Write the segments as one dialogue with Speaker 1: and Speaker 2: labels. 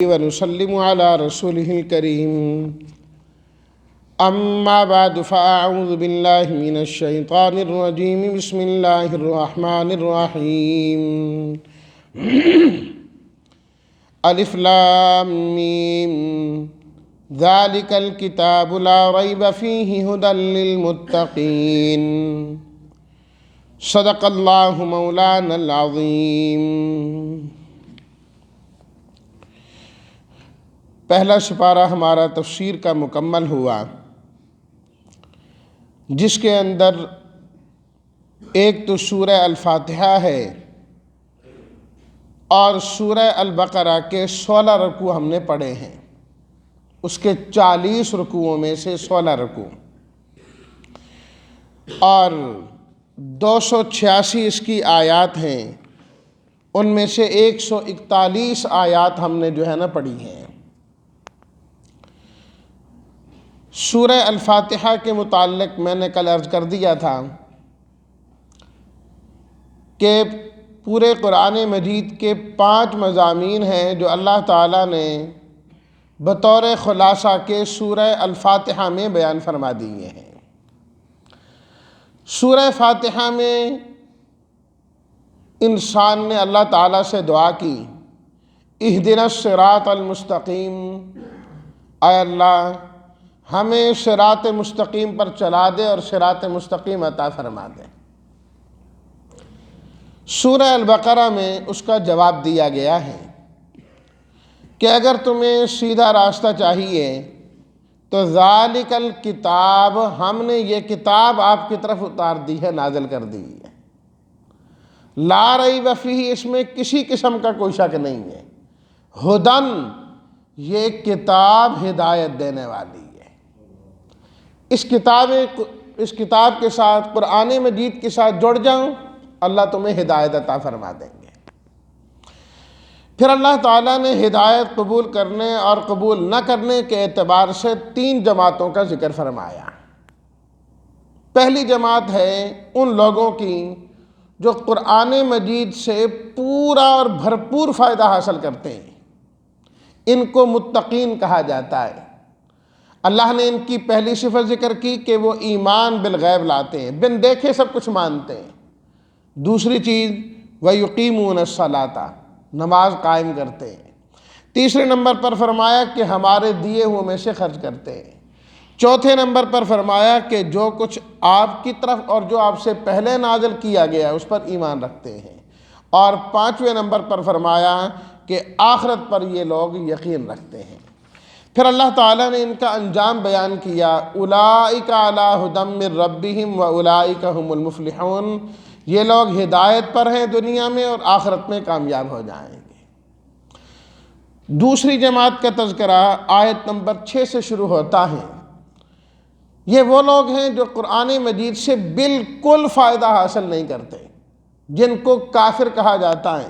Speaker 1: ونسلم على رسوله الكريم أما بعد فأعوذ بالله من الشيطان الرجيم بسم الله الرحمن الرحيم ألف لام ميم ذلك الكتاب لا ريب فيه هدى للمتقين صدق الله مولانا العظيم۔ پہلا سپارہ ہمارا تفسیر کا مکمل ہوا، جس کے اندر ایک تو سورہ الفاتحہ ہے اور سورہ البقرہ کے 16 رکوع ہم نے پڑھے ہیں، اس کے 40 رکوعوں میں سے 16 رکوع اور 286 اس کی آیات ہیں، ان میں سے 141 آیات ہم نے پڑھی ہیں۔ سورہ الفاتحہ کے متعلق میں نے کل عرض کر دیا تھا کہ پورے قرآن مجید کے 5 مضامین ہیں جو اللہ تعالیٰ نے بطور خلاصہ کے سورہ الفاتحہ میں بیان فرما دیے ہیں۔ سورہ فاتحہ میں انسان نے اللہ تعالیٰ سے دعا کی، اہدنا الصراط المستقیم، اے اللہ ہمیں صراط مستقیم پر چلا دے اور صراط مستقیم عطا فرما دے۔ سورہ البقرہ میں اس کا جواب دیا گیا ہے کہ اگر تمہیں سیدھا راستہ چاہیے تو ذالک الکتاب، ہم نے یہ کتاب آپ کی طرف اتار دی ہے، نازل کر دی ہے، لا ریب فیہ، اس میں کسی قسم کا کوئی شک نہیں ہے، ہدن، یہ کتاب ہدایت دینے والی ہے۔ اس کتاب کے ساتھ، قرآن مجید کے ساتھ جڑ جاؤ، اللہ تمہیں ہدایت عطا فرما دیں گے۔ پھر اللہ تعالیٰ نے ہدایت قبول کرنے اور قبول نہ کرنے کے اعتبار سے 3 جماعتوں کا ذکر فرمایا۔ پہلی جماعت ہے ان لوگوں کی جو قرآن مجید سے پورا اور بھرپور فائدہ حاصل کرتے ہیں، ان کو متقین کہا جاتا ہے۔ اللہ نے ان کی پہلی صفت ذکر کی کہ وہ ایمان بالغیب لاتے ہیں، بن دیکھے سب کچھ مانتے ہیں۔ دوسری چیز وَيُقِيمُونَ الصَّلَاةَ، نماز قائم کرتے ہیں۔ تیسرے نمبر پر فرمایا کہ ہمارے دیے ہوئے میں سے خرچ کرتے ہیں۔ چوتھے نمبر پر فرمایا کہ جو کچھ آپ کی طرف اور جو آپ سے پہلے نازل کیا گیا اس پر ایمان رکھتے ہیں۔ اور 5ویں نمبر پر فرمایا کہ آخرت پر یہ لوگ یقین رکھتے ہیں۔ پھر اللہ تعالیٰ نے ان کا انجام بیان کیا، اولئک علی ھدی من ربہم واولئک ھم المفلحون، یہ لوگ ہدایت پر ہیں دنیا میں اور آخرت میں کامیاب ہو جائیں گے۔ دوسری جماعت کا تذکرہ آیت نمبر 6 سے شروع ہوتا ہے۔ یہ وہ لوگ ہیں جو قرآن مجید سے بالکل فائدہ حاصل نہیں کرتے، جن کو کافر کہا جاتا ہے۔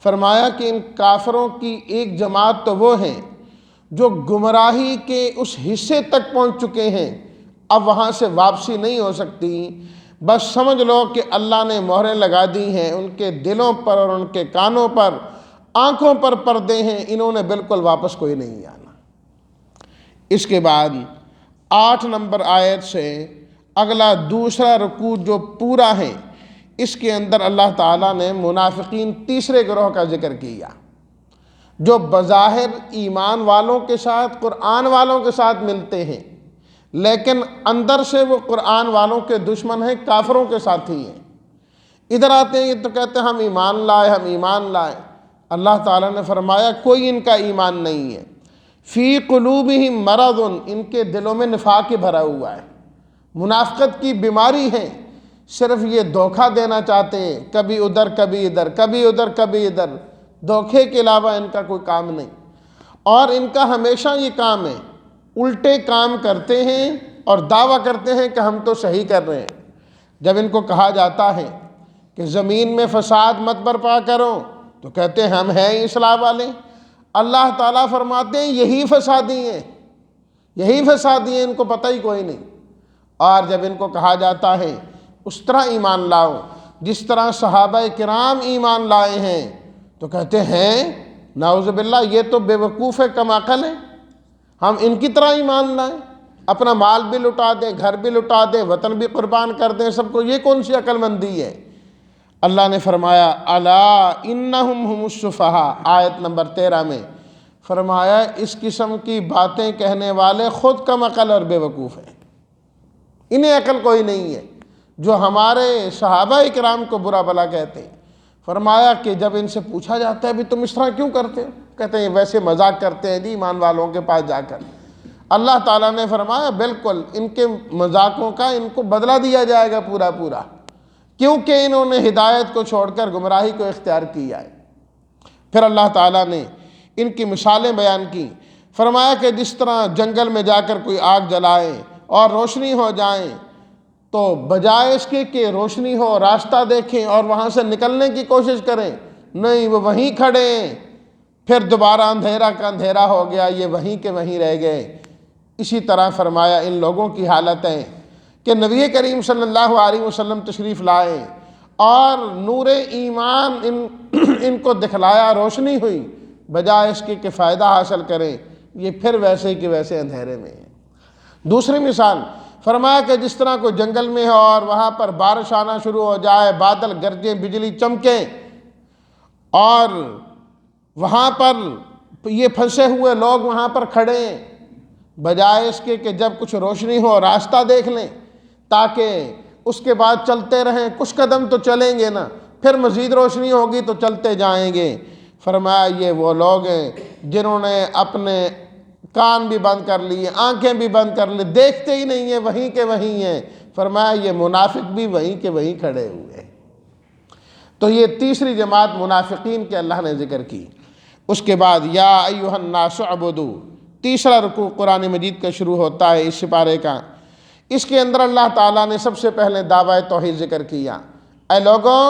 Speaker 1: فرمایا کہ ان کافروں کی ایک جماعت تو وہ ہیں جو گمراہی کے اس حصے تک پہنچ چکے ہیں، اب وہاں سے واپسی نہیں ہو سکتی، بس سمجھ لو کہ اللہ نے مہریں لگا دی ہیں ان کے دلوں پر اور ان کے کانوں پر، آنکھوں پر پردے ہیں، انہوں نے بالکل واپس کوئی نہیں آنا۔ اس کے بعد 8 نمبر آیت سے اگلا دوسرا رکوع جو پورا ہے، اس کے اندر اللہ تعالیٰ نے منافقین تیسرے گروہ کا ذکر کیا، جو بظاہر ایمان والوں کے ساتھ، قرآن والوں کے ساتھ ملتے ہیں، لیکن اندر سے وہ قرآن والوں کے دشمن ہیں، کافروں کے ساتھی ہیں۔ ادھر آتے ہیں تو کہتے ہیں ہم ایمان لائے، ہم ایمان لائے۔ اللہ تعالیٰ نے فرمایا کوئی ان کا ایمان نہیں ہے، فی قلوبہم مرض، ان کے دلوں میں نفاق بھرا ہوا ہے، منافقت کی بیماری ہے، صرف یہ دھوکہ دینا چاہتے ہیں، کبھی ادھر کبھی ادھر، کبھی ادھر کبھی ادھر، دھوکے کے علاوہ ان کا کوئی کام نہیں۔ اور ان کا ہمیشہ یہ کام ہے، الٹے کام کرتے ہیں اور دعویٰ کرتے ہیں کہ ہم تو صحیح کر رہے ہیں۔ جب ان کو کہا جاتا ہے کہ زمین میں فساد مت برپا کرو تو کہتے ہیں ہم ہیں اصلاح والے۔ اللہ تعالیٰ فرماتے ہیں یہی فسادی ہیں، یہی فسادی ہیں، ان کو پتہ ہی کوئی نہیں۔ اور جب ان کو کہا جاتا ہے اس طرح ایمان لاؤ جس طرح صحابہ کرام ایمان لائے ہیں، تو کہتے ہیں نعوذ باللہ یہ تو بے وقوف ہے، کم عقل ہے، ہم ان کی طرح ایمان لائیں، اپنا مال بھی لٹا دیں، گھر بھی لٹا دیں، وطن بھی قربان کر دیں سب کو، یہ کون سی عقل مندی ہے؟ اللہ نے فرمایا الا انہم ہم السفہاء، آیت نمبر 13 میں فرمایا اس قسم کی باتیں کہنے والے خود کم عقل اور بے وقوف ہیں، انہیں عقل کوئی نہیں ہے جو ہمارے صحابہ اکرام کو برا بھلا کہتے ہیں۔ فرمایا کہ جب ان سے پوچھا جاتا ہے بھی تم اس طرح کیوں کرتے ہو، کہتے ہیں ویسے مذاق کرتے ہیں جی ایمان والوں کے پاس جا کر۔ اللہ تعالیٰ نے فرمایا بالکل ان کے مذاقوں کا ان کو بدلہ دیا جائے گا پورا پورا، کیونکہ انہوں نے ہدایت کو چھوڑ کر گمراہی کو اختیار کیا ہے۔ پھر اللہ تعالیٰ نے ان کی مثالیں بیان کی، فرمایا کہ جس طرح جنگل میں جا کر کوئی آگ جلائیں اور روشنی ہو جائیں تو بجائے اس کے کہ روشنی ہو راستہ دیکھیں اور وہاں سے نکلنے کی کوشش کریں، نہیں وہ وہیں کھڑے ہیں، پھر دوبارہ اندھیرا کا اندھیرا ہو گیا، یہ وہیں کے وہیں رہ گئے۔ اسی طرح فرمایا ان لوگوں کی حالت ہے کہ نبی کریم صلی اللہ علیہ وسلم تشریف لائے اور نور ایمان ان کو دکھلایا، روشنی ہوئی، بجائے اس کے کہ فائدہ حاصل کریں یہ پھر ویسے کہ ویسے اندھیرے میں ہیں۔ دوسری مثال فرمایا کہ جس طرح کوئی جنگل میں ہو اور وہاں پر بارش آنا شروع ہو جائے، بادل گرجیں، بجلی چمکیں، اور وہاں پر یہ پھنسے ہوئے لوگ وہاں پر کھڑے ہیں، بجائے اس کے کہ جب کچھ روشنی ہو راستہ دیکھ لیں تاکہ اس کے بعد چلتے رہیں، کچھ قدم تو چلیں گے نا، پھر مزید روشنی ہوگی تو چلتے جائیں گے۔ فرمایا یہ وہ لوگ ہیں جنہوں نے اپنے کان بھی بند کر لیے، آنکھیں بھی بند کر لی، دیکھتے ہی نہیں ہیں، وہیں کے وہیں ہیں۔ فرمایا یہ منافق بھی وہیں کے وہیں کھڑے ہوئے۔ تو یہ تیسری جماعت منافقین کے اللہ نے ذکر کی۔ اس کے بعد یا ایھا الناس اعبدوا، تیسرا رکوع قرآن مجید کا شروع ہوتا ہے اس سپارے کا۔ اس کے اندر اللہ تعالیٰ نے سب سے پہلے دعویٰ توحید ذکر کیا، اے لوگوں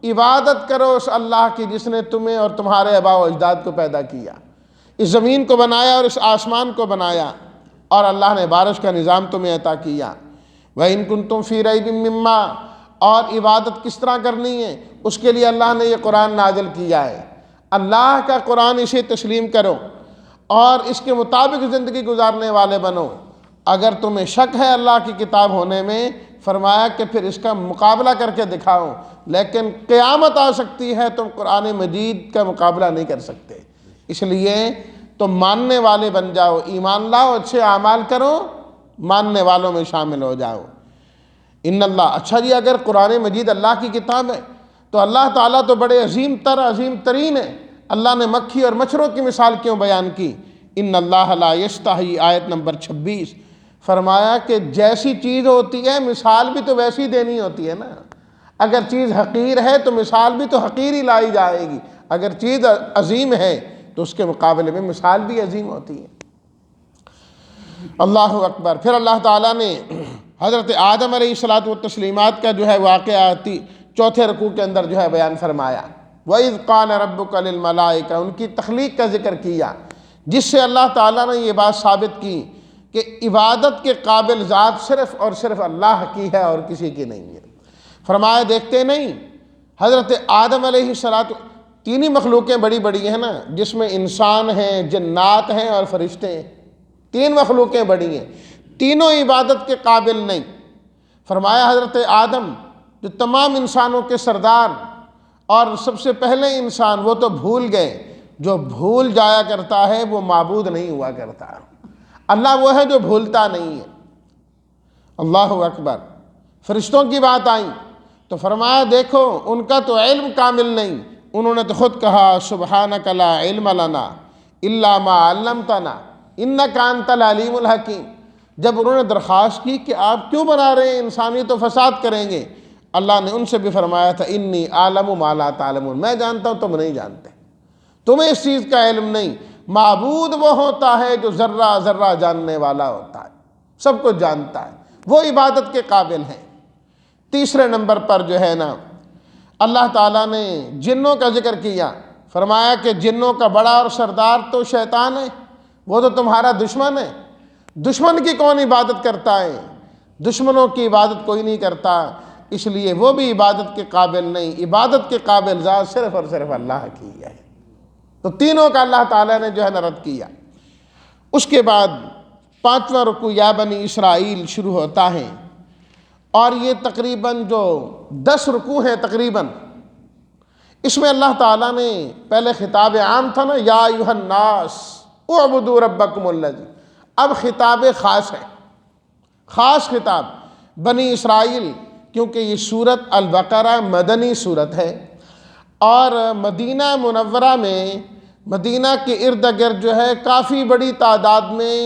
Speaker 1: عبادت کرو اس اللہ کی جس نے تمہیں اور تمہارے آباء و اجداد کو پیدا کیا، اس زمین کو بنایا اور اس آسمان کو بنایا، اور اللہ نے بارش کا نظام تمہیں عطا کیا۔ وَإِن كُنتُمْ فِي رَيْبٍ مِّمَّا، اور عبادت کس طرح کرنی ہے اس کے لیے اللہ نے یہ قرآن نازل کیا ہے۔ اللہ کا قرآن، اسے تسلیم کرو اور اس کے مطابق زندگی گزارنے والے بنو۔ اگر تمہیں شک ہے اللہ کی کتاب ہونے میں، فرمایا کہ پھر اس کا مقابلہ کر کے دکھاؤ، لیکن قیامت آ سکتی ہے تم قرآن مجید کا مقابلہ نہیں کر سکتے، اس لیے تم ماننے والے بن جاؤ، ایمان لاؤ، اچھے اعمال کرو، ماننے والوں میں شامل ہو جاؤ۔ ان اللہ، اچھا جی اگر قرآن مجید اللہ کی کتاب ہے تو اللہ تعالیٰ تو بڑے عظیم ترین ہے، اللہ نے مکھی اور مچھروں کی مثال کیوں بیان کی؟ ان اللہ لا یستحی، آیت نمبر 26، فرمایا کہ جیسی چیز ہوتی ہے مثال بھی تو ویسی دینی ہوتی ہے نا۔ اگر چیز حقیر ہے تو مثال بھی تو حقیر ہی لائی جائے گی، اگر چیز عظیم ہے تو اس کے مقابلے میں مثال بھی عظیم ہوتی ہے۔ اللہ اکبر۔ پھر اللہ تعالیٰ نے حضرت آدم علیہ الصلاۃ والتسلیمات کا جو ہے واقعہ چوتھے رکوع کے اندر جو ہے بیان فرمایا۔ وَإِذْ قَالَ رَبُّكَ لِلْمَلَائِكَةِ، ان کی تخلیق کا ذکر کیا، جس سے اللہ تعالیٰ نے یہ بات ثابت کی کہ عبادت کے قابل ذات صرف اور صرف اللہ کی ہے اور کسی کی نہیں ہے۔ فرمایا دیکھتے نہیں حضرت آدم علیہ الصلاۃ، تین ہی مخلوقیں بڑی بڑی ہیں نا، جس میں انسان ہیں، جنات ہیں اور فرشتے ہیں، تین مخلوقیں بڑی ہیں، تینوں عبادت کے قابل نہیں۔ فرمایا حضرت آدم جو تمام انسانوں کے سردار اور سب سے پہلے انسان، وہ تو بھول گئے، جو بھول جایا کرتا ہے وہ معبود نہیں ہوا کرتا، اللہ وہ ہے جو بھولتا نہیں ہے۔ اللہ اکبر۔ فرشتوں کی بات آئی تو فرمایا دیکھو ان کا تو علم کامل نہیں، انہوں نے تو خود کہا سبحانک لا علم لنا الا ما علمتنا انک انت العلیم الحکیم۔ جب انہوں نے درخواست کی کہ آپ کیوں بنا رہے ہیں انسانی تو فساد کریں گے، اللہ نے ان سے بھی فرمایا تھا انی اعلم ما لا تعلمون، میں جانتا ہوں تم نہیں جانتے، تمہیں اس چیز کا علم نہیں۔ معبود وہ ہوتا ہے جو ذرہ ذرہ جاننے والا ہوتا ہے، سب کچھ جانتا ہے، وہ عبادت کے قابل ہیں۔ تیسرے نمبر پر جو ہے نا اللہ تعالیٰ نے جنوں کا ذکر کیا، فرمایا کہ جنوں کا بڑا اور سردار تو شیطان ہے، وہ تو تمہارا دشمن ہے۔ دشمن کی کون عبادت کرتا ہے؟ دشمنوں کی عبادت کوئی نہیں کرتا، اس لیے وہ بھی عبادت کے قابل نہیں، عبادت کے قابل ذات صرف اور صرف اللہ کی ہے۔ تو تینوں کا اللہ تعالیٰ نے جو ہے نا رد کیا۔ اس کے بعد 5واں رکوع یا بنی اسرائیل شروع ہوتا ہے، اور یہ تقریباً جو 10 رکوع ہیں تقریباً، اس میں اللہ تعالیٰ نے پہلے خطاب عام تھا نا، یا ایھا الناس اعبدوا ربکم الذی، اب خطاب خاص ہے، خاص خطاب بنی اسرائیل، کیونکہ یہ سورت البقرہ مدنی سورت ہے، اور مدینہ منورہ میں، مدینہ کے ارد گرد جو ہے کافی بڑی تعداد میں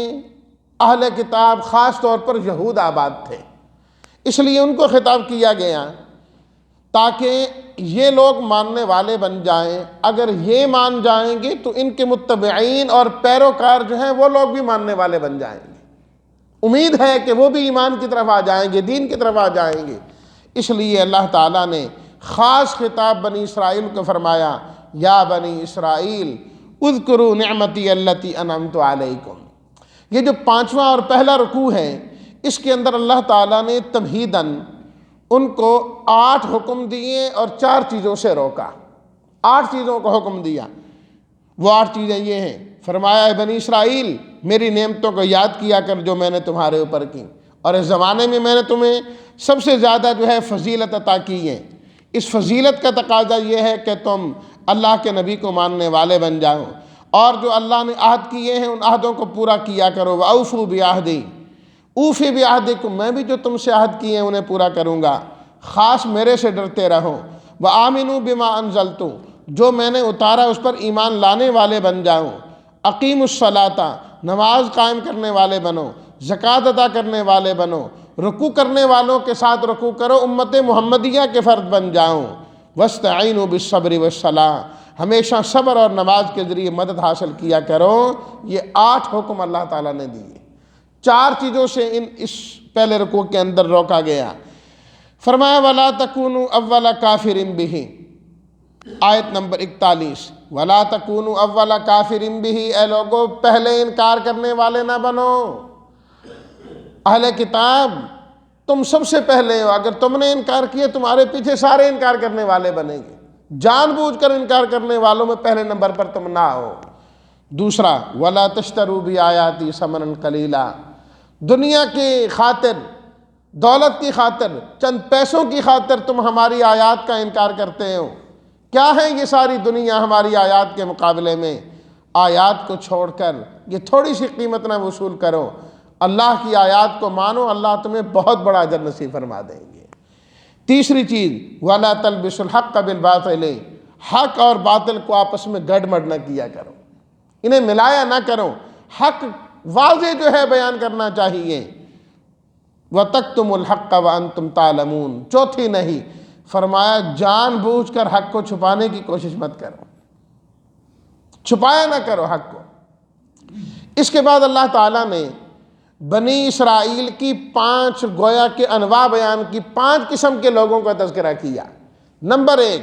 Speaker 1: اہل کتاب، خاص طور پر یہود آباد تھے، اس لیے ان کو خطاب کیا گیا تاکہ یہ لوگ ماننے والے بن جائیں۔ اگر یہ مان جائیں گے تو ان کے متبعین اور پیروکار جو ہیں وہ لوگ بھی ماننے والے بن جائیں گے، امید ہے کہ وہ بھی ایمان کی طرف آ جائیں گے، دین کی طرف آ جائیں گے۔ اس لیے اللہ تعالیٰ نے خاص خطاب بنی اسرائیل کو فرمایا، یا بنی اسرائیل اذکروا نعمتی التی انعمت علیکم۔ یہ جو 5واں اور پہلا رکوع ہے، اس کے اندر اللہ تعالیٰ نے تمہیداً ان کو 8 حکم دیے اور 4 چیزوں سے روکا، 8 چیزوں کو حکم دیا۔ وہ 8 چیزیں یہ ہیں، فرمایا اے بنی اسرائیل میری نعمتوں کو یاد کیا کر جو میں نے تمہارے اوپر کی، اور اس زمانے میں نے تمہیں سب سے زیادہ جو ہے فضیلت عطا کی ہے۔ اس فضیلت کا تقاضا یہ ہے کہ تم اللہ کے نبی کو ماننے والے بن جاؤ، اور جو اللہ نے عہد کیے ہیں ان عہدوں کو پورا کیا کرو۔ وَأَوْفُوا بِعَہْدِی، اوفی بعہدکم، میں بھی جو تم سے عہد کیے ہیں انہیں پورا کروں گا، خاص میرے سے ڈرتے رہو۔ وَآمِنُوا بِمَا أَنزَلْتُ، جو میں نے اتارا اس پر ایمان لانے والے بن جاؤ۔ اقیموا الصلاۃ، نماز قائم کرنے والے بنو، زکوٰۃ ادا کرنے والے بنو، رکوع کرنے والوں کے ساتھ رکوع کرو، امت محمدیہ کے فرد بن جاؤ۔ وَاسْتَعِینُوا بِالصَّبْرِ وَالصَّلَاۃِ، ہمیشہ صبر اور نماز کے ذریعے مدد حاصل کیا کرو۔ یہ 8 حکم اللہ تعالیٰ نے دیے، 4 چیزوں سے اس پہلے رکوع کے اندر روکا گیا۔ فرمایا وَلَا تَكُونُوا أَوَّلَ كَافِرٍ بِهِ، آیت نمبر 41، وَلَا تَكُونُوا أَوَّلَ كَافِرٍ بِهِ، اے لوگو پہلے انکار کرنے والے نہ بنو۔ اہل کتاب تم سب سے پہلے ہو، اگر تم نے انکار کیا تمہارے پیچھے سارے انکار کرنے والے بنیں گے، جان بوجھ کر انکار کرنے والوں میں پہلے نمبر پر تم نہ ہو۔ دوسرا وَلَا تَشْتَرُوا بِآيَاتِي ثَمَنًا قَلِيلًا، دنیا کی خاطر، دولت کی خاطر، چند پیسوں کی خاطر تم ہماری آیات کا انکار کرتے ہو۔ کیا ہے یہ ساری دنیا ہماری آیات کے مقابلے میں؟ آیات کو چھوڑ کر یہ تھوڑی سی قیمت نہ وصول کرو، اللہ کی آیات کو مانو، اللہ تمہیں بہت بڑا اجر نصیب فرما دیں گے۔ تیسری چیز وَلَا تَلْبِسُوا الْحَقَّ بِالْبَاطِلِ، حق اور باطل کو آپس میں گڑبڑ نہ کیا کرو، انہیں ملایا نہ کرو، حق واضح جو ہے بیان کرنا چاہیے۔ وَتَكْتُمُوا الْحَقَّ وَأَنْتُمْ تَعْلَمُونَ، چوتھی نہیں، فرمایا جان بوجھ کر حق کو چھپانے کی کوشش مت کرو، چھپایا نہ کرو حق کو۔ اس کے بعد اللہ تعالیٰ نے بنی اسرائیل کی 5 گویا کے انواع بیان کی، 5 قسم کے لوگوں کا تذکرہ کیا۔ نمبر 1،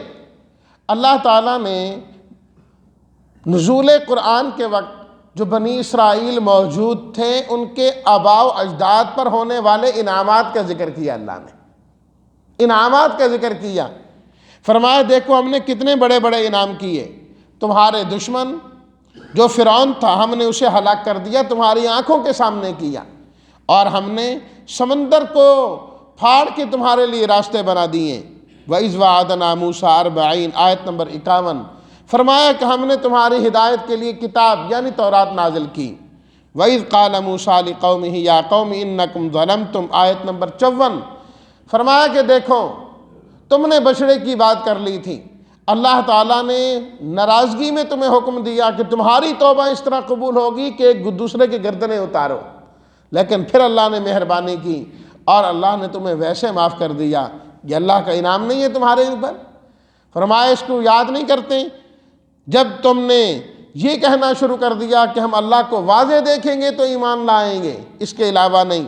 Speaker 1: اللہ تعالیٰ نے نزول قرآن کے وقت جو بنی اسرائیل موجود تھے ان کے آباء و اجداد پر ہونے والے انعامات کا ذکر کیا، اللہ نے انعامات کا ذکر کیا۔ فرمایا دیکھو ہم نے کتنے بڑے بڑے انعام کیے، تمہارے دشمن جو فرعون تھا ہم نے اسے ہلاک کر دیا، تمہاری آنکھوں کے سامنے کیا، اور ہم نے سمندر کو پھاڑ کے تمہارے لیے راستے بنا دیے۔ وَإِذْ وَعَدْنَا مُوسَىٰ 40، آیت نمبر 51، فرمایا کہ ہم نے تمہاری ہدایت کے لیے کتاب یعنی تورات نازل کی۔ وَإِذْ قَالَ مُوسَىٰ لِقَوْمِهِ يَا قَوْمِ إِنَّكُمْ ظَلَمْتُمْ، آیت نمبر 54، فرمایا کہ دیکھو تم نے بچڑے کی بات کر لی تھی، اللہ تعالیٰ نے ناراضگی میں تمہیں حکم دیا کہ تمہاری توبہ اس طرح قبول ہوگی کہ ایک دوسرے کے گردنیں اتارو، لیکن پھر اللہ نے مہربانی کی اور اللہ نے تمہیں ویسے معاف کر دیا۔ یہ اللہ کا انعام نہیں ہے تمہارے اوپر؟ فرمایا اس کو یاد نہیں کرتے؟ جب تم نے یہ کہنا شروع کر دیا کہ ہم اللہ کو واضح دیکھیں گے تو ایمان لائیں گے، اس کے علاوہ نہیں،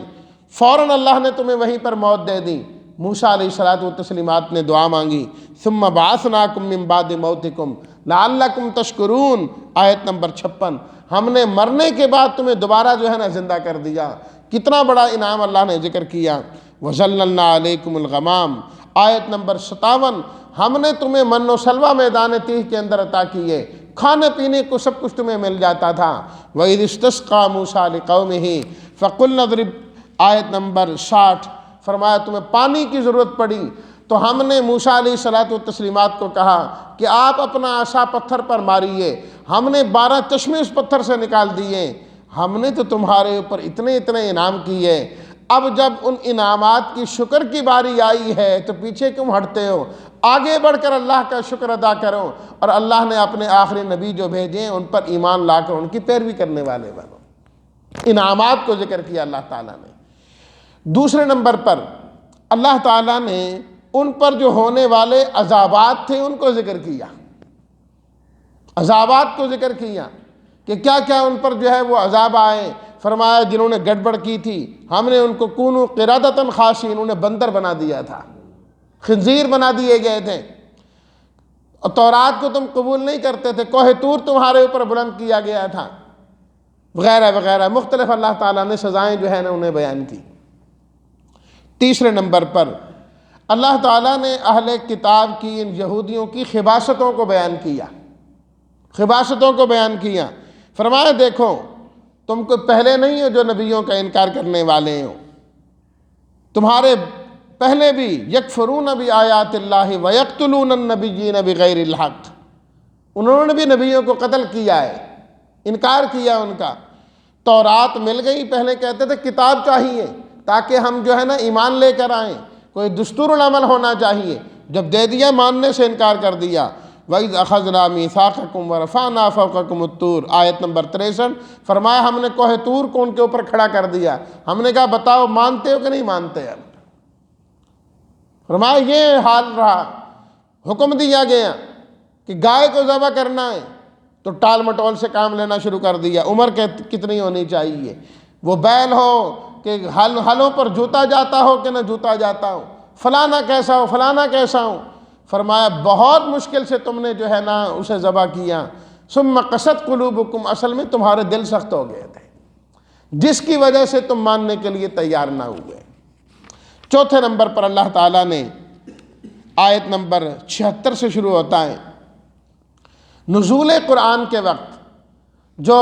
Speaker 1: فوراً اللہ نے تمہیں وہیں پر موت دے دی۔ موسیٰ علیہ الصلاۃ والتسلیمات نے دعا مانگی، ثم بعثناکم من بعد موتکم لعلکم تشکرون، آیت نمبر 56، ہم نے مرنے کے بعد تمہیں دوبارہ جو ہے نا زندہ کر دیا۔ کتنا بڑا انعام اللہ نے ذکر کیا۔ وَظَلَّلْنَا عَلَيْكُمُ الْغَمَامَ، آیت نمبر 57، ہم نے تمہیں من و سلوہ میدان تیہ کے اندر عطا کیے، کھانے پینے کو سب کچھ تمہیں مل جاتا تھا۔ وَإِذِ اسْتَسْقَىٰ مُوسَىٰ لِقَوْمِهِ فَقُلْنَا اضْرِبْ، آیت نمبر 60، فرمایا تمہیں پانی کی ضرورت پڑی تو ہم نے موسیٰ علیہ الصلوٰۃ والتسلیمات کو کہا کہ آپ اپنا عصا پتھر پر ماریے، ہم نے 12 چشمے اس پتھر سے نکال دیے، ہم نے تو تمہارے اوپر اتنے اتنے انعام کیے، اب جب ان انعامات کی شکر کی باری آئی ہے تو پیچھے کیوں ہٹتے ہو؟ آگے بڑھ کر اللہ کا شکر ادا کرو، اور اللہ نے اپنے آخری نبی جو بھیجے ہیں ان پر ایمان لا کر ان کی پیروی کرنے والے بنو۔ انعامات کو ذکر کیا اللہ تعالیٰ نے۔ دوسرے نمبر پر اللہ تعالیٰ نے ان پر جو ہونے والے عذابات تھے ان کو ذکر کیا، عذابات کو ذکر کیا کہ کیا کیا ان پر جو ہے وہ عذاب آئے۔ فرمایا جنہوں نے گڑبڑ کی تھی ہم نے ان کو کونوا قردۃ خاسئین، انہیں بندر بنا دیا تھا، خنزیر بنا دیے گئے تھے، اور تورات کو تم قبول نہیں کرتے تھے، کوہ طور تمہارے اوپر بلند کیا گیا تھا، وغیرہ وغیرہ مختلف اللہ تعالیٰ نے سزائیں جو ہے نا انہیں بیان کی۔ تیسرے نمبر پر اللہ تعالیٰ نے اہل کتاب کی ان یہودیوں کی خباثتوں کو بیان کیا، خباثتوں کو بیان کیا۔ فرمایا دیکھو تم کو پہلے نہیں ہو جو نبیوں کا انکار کرنے والے ہو، تمہارے پہلے بھی یکفرون بآیات اللہ ویقتلون النبیین بغیر الحق، انہوں نے بھی نبیوں کو قتل کیا ہے، انکار کیا ان کا۔ تورات مل گئی، پہلے کہتے تھے کتاب چاہیے تاکہ ہم جو ہے نا ایمان لے کر آئیں، کوئی دستور العمل ہونا چاہیے، جب دے دیا ماننے سے انکار کر دیا۔ وَإِذْ أَخَذْنَا مِيثَاقَكُمْ وَرَفَعْنَا فَوْقَكُمُ الطُّورَ، آیت نمبر 63، فرمایا ہم نے کوہ طور کو ان کے اوپر کھڑا کر دیا، ہم نے کہا بتاؤ مانتے ہو کہ نہیں مانتے؟ اب فرمایا یہ حال رہا، حکم دیا گیا کہ گائے کو ذبح کرنا ہے تو ٹال مٹول سے کام لینا شروع کر دیا، عمر کتنی ہونی چاہیے، وہ بیل ہو کہ ہلوں پر جوتا جاتا ہو کہ نہ جوتا جاتا ہو، فلانا کیسا ہو فلانا کیسا ہو۔ فرمایا بہت مشکل سے تم نے جو ہے نا اسے ذبح کیا، ثم قست قلوبکم، اصل میں تمہارے دل سخت ہو گئے تھے جس کی وجہ سے تم ماننے کے لیے تیار نہ ہوئے۔ چوتھے نمبر پر اللہ تعالیٰ نے آیت نمبر 76 سے شروع ہوتا ہے، نزول قرآن کے وقت جو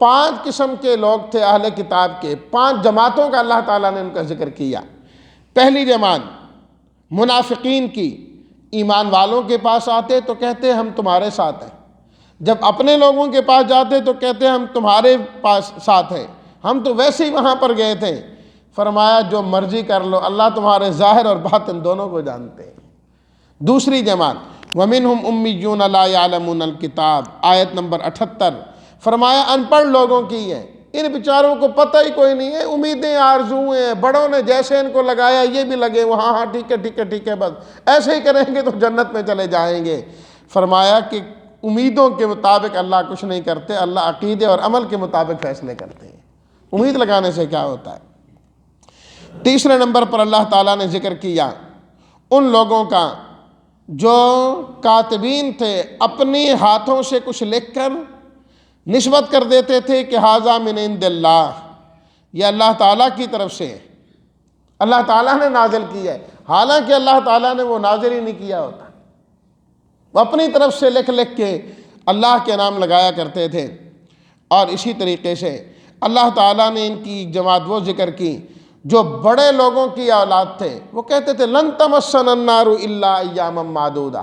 Speaker 1: 5 قسم کے لوگ تھے اہل کتاب کے، 5 جماعتوں کا اللہ تعالیٰ نے ان کا ذکر کیا۔ پہلی جماعت منافقین کی، ایمان والوں کے پاس آتے تو کہتے ہم تمہارے ساتھ ہیں، جب اپنے لوگوں کے پاس جاتے تو کہتے ہم تمہارے پاس ساتھ ہیں، ہم تو ویسے ہی وہاں پر گئے تھے۔ فرمایا جو مرضی کر لو، اللہ تمہارے ظاہر اور باطن دونوں کو جانتے ہیں۔ دوسری جماعت وَمِنْهُمْ أُمِّيُّونَ لَا يَعْلَمُونَ الْكِتَابَ، آیت نمبر 78، فرمایا ان پڑھ لوگوں کی ہے، ان بیچاروں کو پتہ ہی کوئی نہیں ہے، امیدیں آرزویں بڑوں نے جیسے ان کو لگایا یہ بھی لگے وہاں، ہاں ٹھیک ہے ٹھیک ہے ٹھیک ہے، بس ایسے ہی کریں گے تو جنت میں چلے جائیں گے۔ فرمایا کہ امیدوں کے مطابق اللہ کچھ نہیں کرتے، اللہ عقیدے اور عمل کے مطابق فیصلے کرتے ہیں، امید لگانے سے کیا ہوتا ہے۔ تیسرے نمبر پر اللہ تعالیٰ نے ذکر کیا ان لوگوں کا جو کاتبین تھے، اپنے ہاتھوں سے کچھ لکھ کر نسبت کر دیتے تھے کہ ھذا من عند اللہ، یہ اللہ تعالیٰ کی طرف سے ہے، اللہ تعالیٰ نے نازل کیا ہے، حالانکہ اللہ تعالیٰ نے وہ نازل ہی نہیں کیا ہوتا، وہ اپنی طرف سے لکھ لکھ کے اللہ کے نام لگایا کرتے تھے۔ اور اسی طریقے سے اللہ تعالیٰ نے ان کی ایک جماعت وہ ذکر کی جو بڑے لوگوں کی اولاد تھے، وہ کہتے تھے لن تمسنا النار الا ایاما معدودہ،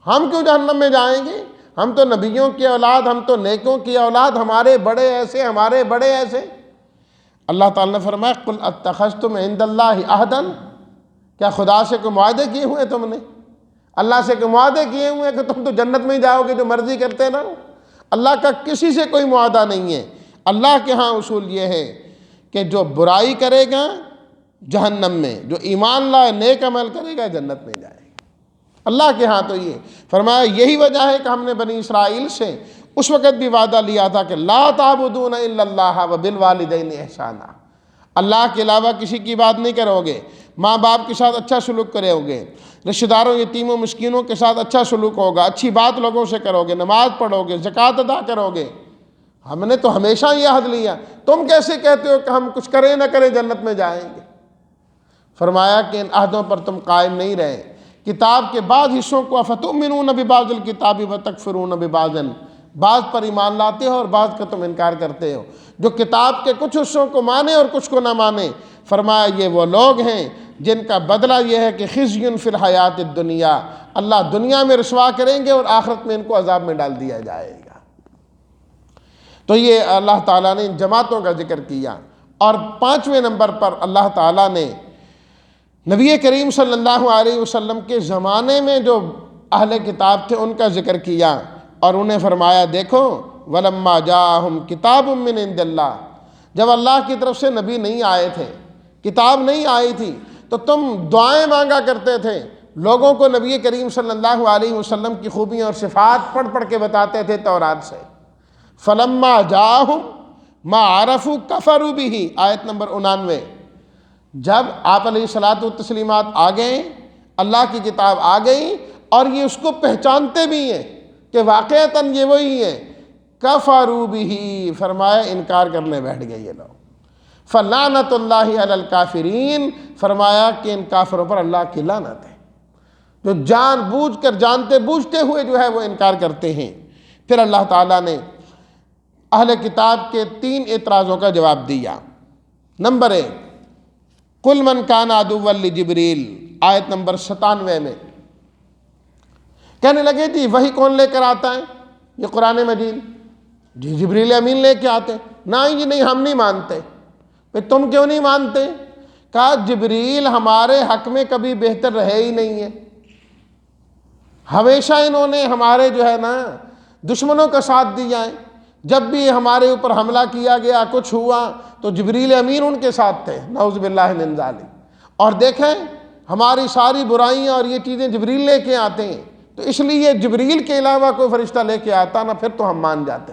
Speaker 1: ہم کیوں جہنم میں جائیں گے، ہم تو نبیوں کی اولاد، ہم تو نیکوں کی اولاد، ہمارے بڑے ایسے ہمارے بڑے ایسے۔ اللہ تعالیٰ نے فرمایا قل اتخذتم عند اللہ عہدا، کیا خدا سے کوئی معاہدے کیے ہوئے تم نے، اللہ سے کوئی معاہدے کیے ہوئے کہ تم تو جنت میں ہی جاؤ گے جو مرضی کرتے رہو؟ اللہ کا کسی سے کوئی معاہدہ نہیں ہے۔ اللہ کے ہاں اصول یہ ہے کہ جو برائی کرے گا جہنم میں، جو ایمان لائے نیک عمل کرے گا جنت میں جائے گا۔ اللہ کے ہاں تو یہ فرمایا یہی وجہ ہے کہ ہم نے بنی اسرائیل سے اس وقت بھی وعدہ لیا تھا کہ لا تعبدون الا اللہ وبالوالدین احسانا، اللہ کے علاوہ کسی کی بات نہیں کرو گے، ماں باپ کے ساتھ اچھا سلوک کرو گے، رشتہ داروں یتیموں مسکینوں کے ساتھ اچھا سلوک ہوگا، اچھی بات لوگوں سے کرو گے، نماز پڑھو گے، زکوٰۃ ادا کرو گے۔ ہم نے تو ہمیشہ یہ عہد لیا، تم کیسے کہتے ہو کہ ہم کچھ کریں نہ کریں جنت میں جائیں گے؟ فرمایا کہ ان عہدوں پر تم قائم نہیں رہے، کتاب کے بعض حصوں کو افتؤمنون ببعض الکتاب وتکفرون ببعض، بعض پر ایمان لاتے ہو اور بعض کا تم انکار کرتے ہو، جو کتاب کے کچھ حصوں کو مانے اور کچھ کو نہ مانے۔ فرمایا یہ وہ لوگ ہیں جن کا بدلہ یہ ہے کہ خزی فی الحیات الدنیا، اللہ دنیا میں رسوا کریں گے اور آخرت میں ان کو عذاب میں ڈال دیا جائے گا۔ تو یہ اللہ تعالیٰ نے ان جماعتوں کا ذکر کیا۔ اور 5ویں نمبر پر اللہ تعالیٰ نے نبی کریم صلی اللہ علیہ وسلم کے زمانے میں جو اہل کتاب تھے ان کا ذکر کیا اور انہیں فرمایا دیکھو وَلَمَّا جَاءَهُمْ كِتَابٌ مِّنْ عِندِ اللَّهِ، جب اللہ کی طرف سے نبی نہیں آئے تھے، کتاب نہیں آئی تھی، تو تم دعائیں مانگا کرتے تھے، لوگوں کو نبی کریم صلی اللہ علیہ وسلم کی خوبیاں اور صفات پڑھ پڑھ کے بتاتے تھے تورات سے۔ فَلَمَّا جَاءَهُمْ مَا عَرَفُوا كَفَرُوا بِهِ، آیت نمبر 99۔ جب آپ علیہ الصلاۃ والتسلیمات آ گئے، اللہ کی کتاب آ گئی اور یہ اس کو پہچانتے بھی ہیں کہ واقعتاً یہ وہی ہے، کفروا بہ، فرمایا انکار کرنے بیٹھ گئے یہ لوگ۔ فلعنت اللہ علی الکافرین، فرمایا کہ ان کافروں پر اللہ کی لعنت ہے، جو جان بوجھ کر جانتے بوجھتے ہوئے جو ہے وہ انکار کرتے ہیں۔ پھر اللہ تعالیٰ نے اہل کتاب کے 3 اعتراضوں کا جواب دیا۔ نمبر 1، قُلْ مَنْ كَانَ عَدُوًّا لِجِبْرِيلَ، آیت نمبر 97 میں کہنے لگے جی وہی کون لے کر آتا ہے؟ یہ قرآن مجید، جی جبریل امین لے کے آتے۔ نہ جی نہیں، ہم نہیں مانتے۔ پھر تم کیوں نہیں مانتے؟ کہا جبریل ہمارے حق میں کبھی بہتر رہے ہی نہیں ہے، ہمیشہ انہوں نے ہمارے جو ہے نا دشمنوں کا ساتھ دیا ہے، جب بھی ہمارے اوپر حملہ کیا گیا کچھ ہوا تو جبریل امین ان کے ساتھ تھے، نعوذ باللہ من ذالک۔ اور دیکھیں ہماری ساری برائیاں اور یہ چیزیں جبریل لے کے آتے ہیں، تو اس لیے جبریل کے علاوہ کوئی فرشتہ لے کے آتا نا، پھر تو ہم مان جاتے،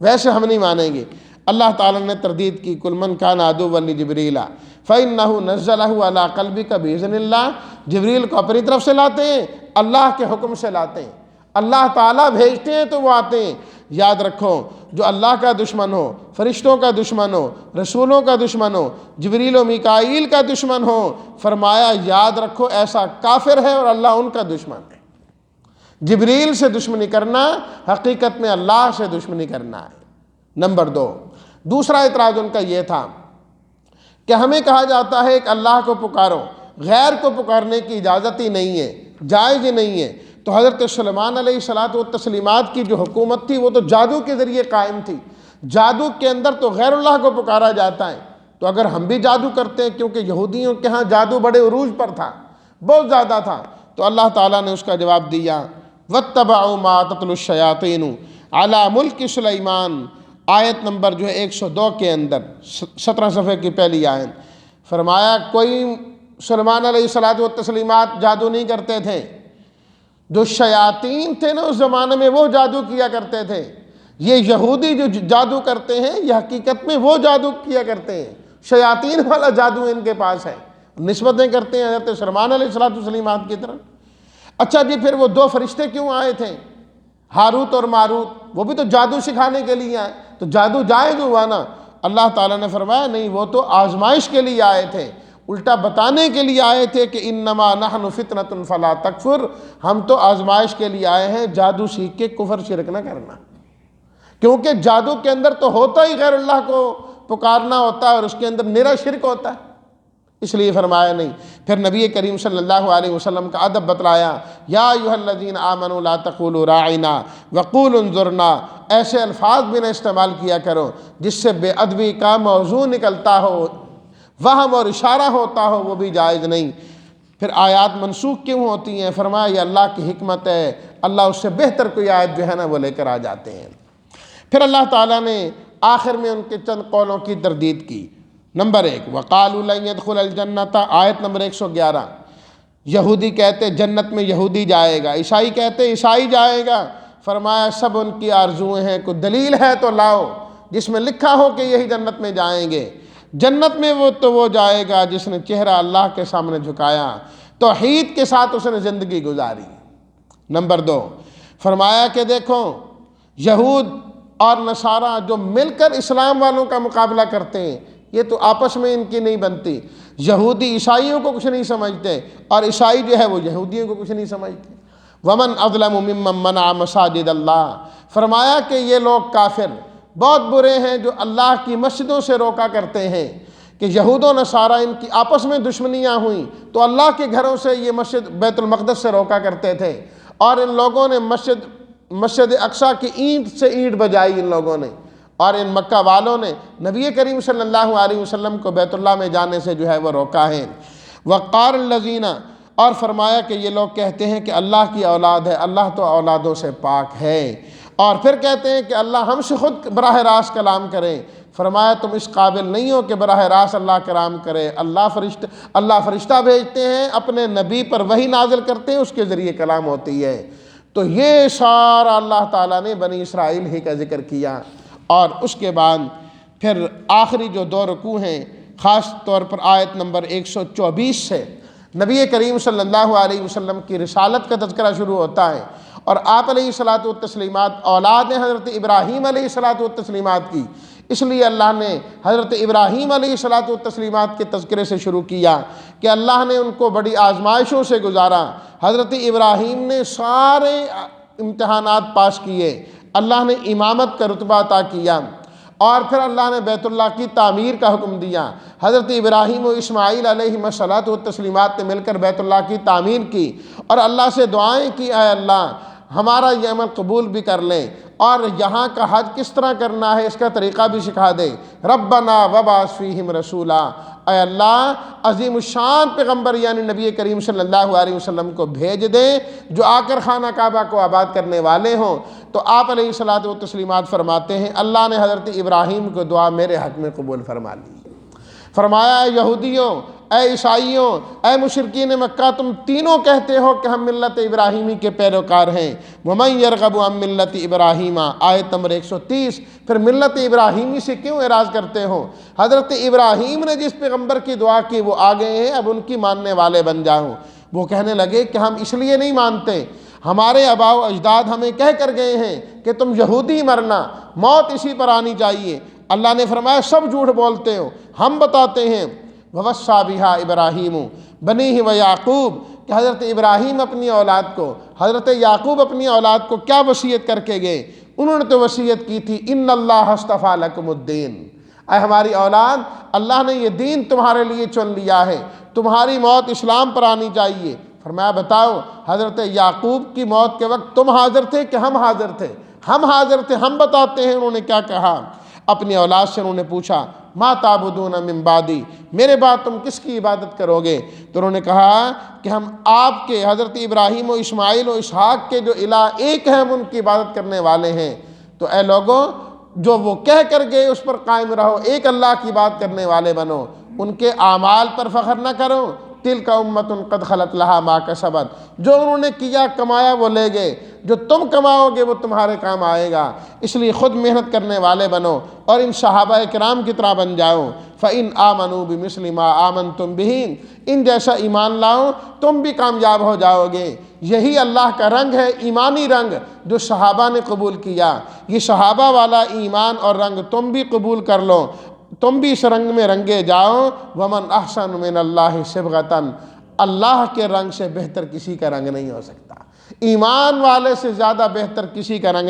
Speaker 1: ویسے ہم نہیں مانیں گے۔ اللہ تعالیٰ نے تردید کی، قُلْ مَنْ كَانَ عَدُوًّا لِجِبْرِيلَ فَإِنَّهُ نَزَّلَهُ عَلَىٰ قَلْبِكَ بِإِذْنِ اللَّهِ، جبریل کو اپنی طرف سے لاتے ہیں، اللہ کے حکم سے لاتے ہیں، اللہ تعالیٰ بھیجتے ہیں تو وہ آتے ہیں۔ یاد رکھو جو اللہ کا دشمن ہو، فرشتوں کا دشمن ہو، رسولوں کا دشمن ہو، جبریل و میکائیل کا دشمن ہو، فرمایا یاد رکھو ایسا کافر ہے اور اللہ ان کا دشمن ہے۔ جبریل سے دشمنی کرنا حقیقت میں اللہ سے دشمنی کرنا ہے۔ نمبر 2، دوسرا اعتراض ان کا یہ تھا کہ ہمیں کہا جاتا ہے کہ اللہ کو پکارو، غیر کو پکارنے کی اجازت ہی نہیں ہے، جائز ہی نہیں ہے۔ تو حضرت سلیمان علیہ الصلاۃ والتسلیمات کی جو حکومت تھی وہ تو جادو کے ذریعے قائم تھی، جادو کے اندر تو غیر اللہ کو پکارا جاتا ہے۔ تو اگر ہم بھی جادو کرتے ہیں، کیونکہ یہودیوں کے ہاں جادو بڑے عروج پر تھا، بہت زیادہ تھا، تو اللہ تعالیٰ نے اس کا جواب دیا، وَاتَّبَعُوا مَا تَتْلُو الشَّيَاطِينُ عَلَىٰ مُلْكِ سُلَيْمَانَ، آیت نمبر جو ہے 102 کے اندر 17 صفحے کی پہلی آیت۔ فرمایا کوئی سلیمان علیہ الصلاۃ والتسلیمات جادو نہیں کرتے تھے، جو شیاطین تھے نا اس زمانے میں وہ جادو کیا کرتے تھے۔ یہ یہودی جو جادو کرتے ہیں یہ حقیقت میں وہ جادو کیا کرتے ہیں، شیاطین والا جادو ان کے پاس ہے، نسبتیں کرتے ہیں حضرت سلیمان علیہ الصلاۃ والتسلیمات کی طرف۔ اچھا جی پھر وہ 2 فرشتے کیوں آئے تھے، ہاروت اور ماروت؟ وہ بھی تو جادو سکھانے کے لیے آئے، تو جادو جائز ہوا نا؟ اللہ تعالیٰ نے فرمایا نہیں، وہ تو آزمائش کے لیے آئے تھے، الٹا بتانے کے لیے آئے تھے کہ انما نحن فتنۃ فلا تکفر، ہم تو آزمائش کے لیے آئے ہیں، جادو سیکھ کے کفر شرک نہ کرنا، کیونکہ جادو کے اندر تو ہوتا ہی غیر اللہ کو پکارنا ہوتا ہے اور اس کے اندر نرا شرک ہوتا ہے، اس لیے فرمایا نہیں۔ پھر نبی کریم صلی اللہ علیہ وسلم کا ادب بتلایا، یا ایھا الذین آمنوا لا تقولوا راعنا وقولوا انظرنا، ایسے الفاظ بھی نہ استعمال کیا کرو جس سے بے ادبی کا موضوع نکلتا ہو، وہم اور اشارہ ہوتا ہو، وہ بھی جائز نہیں۔ پھر آیات منسوخ کیوں ہوتی ہیں؟ فرمایا یہ اللہ کی حکمت ہے، اللہ اس سے بہتر کوئی آیت جو ہے نا وہ لے کر آ جاتے ہیں۔ پھر اللہ تعالیٰ نے آخر میں ان کے چند قولوں کی تردید کی۔ نمبر 1، وَقَالُوا لَن يَدْخُلَ الْجَنَّةَ، آیت نمبر 111، یہودی کہتے جنت میں یہودی جائے گا، عیسائی کہتے عیسائی جائے گا۔ فرمایا سب ان کی آرزویں ہیں، کوئی دلیل ہے تو لاؤ جس میں لکھا ہو کہ یہی جنت میں جائیں گے۔ جنت میں وہ جائے گا جس نے چہرہ اللہ کے سامنے جھکایا، توحید کے ساتھ اس نے زندگی گزاری۔ نمبر 2، فرمایا کہ دیکھو یہود اور نصارہ جو مل کر اسلام والوں کا مقابلہ کرتے ہیں، یہ تو آپس میں ان کی نہیں بنتی، یہودی عیسائیوں کو کچھ نہیں سمجھتے اور عیسائی جو ہے وہ یہودیوں کو کچھ نہیں سمجھتے۔ ومن اظلم ممن منع مساجد اللہ، فرمایا کہ یہ لوگ کافر بہت برے ہیں جو اللہ کی مسجدوں سے روکا کرتے ہیں، کہ یہود و نصارہ ان کی آپس میں دشمنیاں ہوئیں تو اللہ کے گھروں سے یہ مسجد بیت المقدس سے روکا کرتے تھے، اور ان لوگوں نے مسجد اقصیٰ کی اینٹ سے اینٹ بجائی ان لوگوں نے، اور ان مکہ والوں نے نبی کریم صلی اللہ علیہ وسلم کو بیت اللہ میں جانے سے جو ہے وہ روکا ہے۔ وقار الذین، اور فرمایا کہ یہ لوگ کہتے ہیں کہ اللہ کی اولاد ہے، اللہ تو اولادوں سے پاک ہے، اور پھر کہتے ہیں کہ اللہ ہم سے خود براہ راست کلام کرے۔ فرمایا تم اس قابل نہیں ہو کہ براہ راست اللہ کلام کرے، اللہ فرشتہ بھیجتے ہیں، اپنے نبی پر وحی نازل کرتے ہیں، اس کے ذریعے کلام ہوتی ہے۔ تو یہ سارا اللہ تعالیٰ نے بنی اسرائیل ہی کا ذکر کیا، اور اس کے بعد پھر آخری جو دو رکوع ہیں، خاص طور پر آیت نمبر 124 سے نبی کریم صلی اللہ علیہ وسلم کی رسالت کا تذکرہ شروع ہوتا ہے، اور آپ علیہ الصلاۃ والتسلیمات اولاد ہیں حضرت ابراہیم علیہ الصلاۃ والتسلیمات کی، اس لیے اللہ نے حضرت ابراہیم علیہ الصلاۃ والتسلیمات کے تذکرے سے شروع کیا کہ اللہ نے ان کو بڑی آزمائشوں سے گزارا۔ حضرت ابراہیم نے سارے امتحانات پاس کیے، اللہ نے امامت کا رتبہ عطا کیا، اور پھر اللہ نے بیت اللہ کی تعمیر کا حکم دیا۔ حضرت ابراہیم و اسماعیل علیہ الصلاۃ والتسلیمات نے مل کر بیت اللہ کی تعمیر کی، اور اللہ سے دعائیں کی، اے اللہ ہمارا یہ عمل قبول بھی کر لیں، اور یہاں کا حج کس طرح کرنا ہے اس کا طریقہ بھی سکھا دے۔ ربنا وبعث فیہم رسولا، اے اللہ عظیم الشان پیغمبر یعنی نبی کریم صلی اللہ علیہ وسلم کو بھیج دیں جو آ کر خانہ کعبہ کو آباد کرنے والے ہوں۔ تو آپ علیہ الصلاۃ والتسلیمات فرماتے ہیں اللہ نے حضرت ابراہیم کو دعا میرے حق میں قبول فرما لی۔ فرمایا اے یہودیوں، اے عیسائیوں، اے مشرکین مکہ، تم تینوں کہتے ہو کہ ہم ملت ابراہیمی کے پیروکار ہیں۔ وَمَن يَرْغَبُ عَن مِّلَّةِ إِبْرَاهِيمَ، آیت نمبر 130۔ پھر ملت ابراہیمی سے کیوں اعراض کرتے ہو؟ حضرت ابراہیم نے جس پیغمبر کی دعا کی وہ آ گئے ہیں، اب ان کی ماننے والے بن جاؤ۔ وہ کہنے لگے کہ ہم اس لیے نہیں مانتے، ہمارے آباء و اجداد ہمیں کہہ کر گئے ہیں کہ تم یہودی مرنا، موت اسی پر آنی چاہیے۔ اللہ نے فرمایا سب جھوٹ بولتے ہو، ہم بتاتے ہیں۔ وَوَصَّىٰ بِهَا إِبْرَاهِيمُ بَنِيهِ وَيَعْقُوبُ، کہ حضرت ابراہیم اپنی اولاد کو، حضرت یعقوب اپنی اولاد کو کیا وصیت کر کے گئے؟ انہوں نے تو وصیت کی تھی إِنَّ اللَّهَ اصْطَفَىٰ لَكُمُ الدِّينَ، اے ہماری اولاد اللہ نے یہ دین تمہارے لیے چن لیا ہے، تمہاری موت اسلام پر آنی چاہیے۔ فرمایا بتاؤ حضرت یعقوب کی موت کے وقت تم حاضر تھے کہ ہم حاضر تھے؟ ہم حاضر تھے، ہم بتاتے ہیں انہوں نے کیا کہا۔ اپنی اولاد سے انہوں نے پوچھا ما تعبدون من بعدی، میرے بعد تم کس کی عبادت کرو گے؟ تو انہوں نے کہا کہ ہم آپ کے حضرت ابراہیم و اسماعیل و اسحاق کے جو الہ ایک ہے ہم ان کی عبادت کرنے والے ہیں۔ تو اے لوگوں جو وہ کہہ کر گئے اس پر قائم رہو، ایک اللہ کی بات کرنے والے بنو، ان کے اعمال پر فخر نہ کرو۔ تلک امۃ قد خلت لہا ما کسبت، جو انہوں نے کیا کمایا وہ لے گئے، جو تم کماؤ گے وہ تمہارے کام آئے گا، اس لیے خود محنت کرنے والے بنو اور ان صحابہ کرام کی طرح بن جاؤ۔ فَإِنْ آمَنُوا بِمِثْلِ مَا آمَنْتُمْ بِهِ، ان جیسا ایمان لاؤ تم بھی کامیاب ہو جاؤ گے۔ یہی اللہ کا رنگ ہے، ایمانی رنگ جو صحابہ نے قبول کیا، یہ صحابہ والا ایمان اور رنگ تم بھی قبول کر لو، تم بھی اس رنگ میں رنگے جاؤ۔ وَمَنْ أَحْسَنُ مِنَ اللَّهِ صِبْغَةً، اللہ کے رنگ سے بہتر کسی کا رنگ نہیں ہو سکتا، ایمان والے سے زیادہ بہتر کسی کا رنگ نہیں